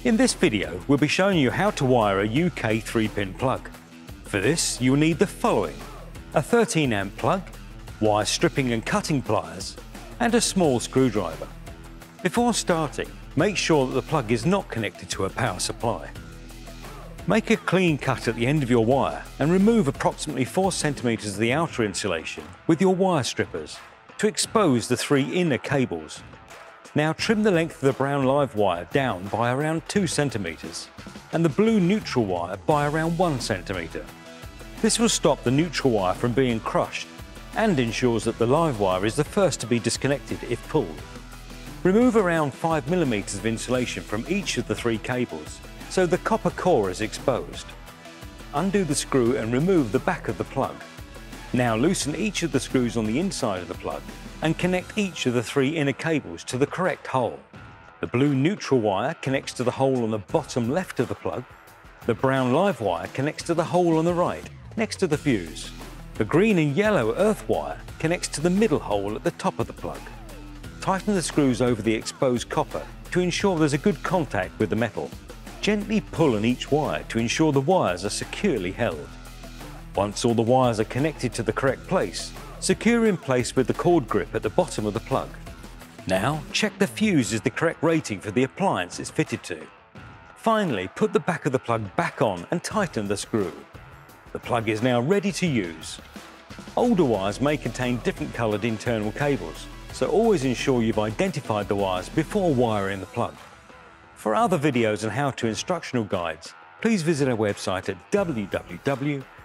In this video, we'll be showing you how to wire a UK 3-pin plug. For this, you will need the following: a 13 amp plug, wire stripping and cutting pliers, and a small screwdriver. Before starting, make sure that the plug is not connected to a power supply. Make a clean cut at the end of your wire and remove approximately 4 cm of the outer insulation with your wire strippers to expose the 3 inner cables. Now trim the length of the brown live wire down by around 2 cm and the blue neutral wire by around 1 cm. This will stop the neutral wire from being crushed and ensures that the live wire is the first to be disconnected if pulled. Remove around 5 mm of insulation from each of the 3 cables so the copper core is exposed. Undo the screw and remove the back of the plug. Now loosen each of the screws on the inside of the plug and connect each of the 3 inner cables to the correct hole. The blue neutral wire connects to the hole on the bottom left of the plug. The brown live wire connects to the hole on the right, next to the fuse. The green and yellow earth wire connects to the middle hole at the top of the plug. Tighten the screws over the exposed copper to ensure there's a good contact with the metal. Gently pull on each wire to ensure the wires are securely held. Once all the wires are connected to the correct place, secure in place with the cord grip at the bottom of the plug. Now check the fuse is the correct rating for the appliance it's fitted to. Finally, put the back of the plug back on and tighten the screw. The plug is now ready to use. Older wires may contain different coloured internal cables, so always ensure you've identified the wires before wiring the plug. For other videos and how-to instructional guides, please visit our website at www.sealey.co.uk.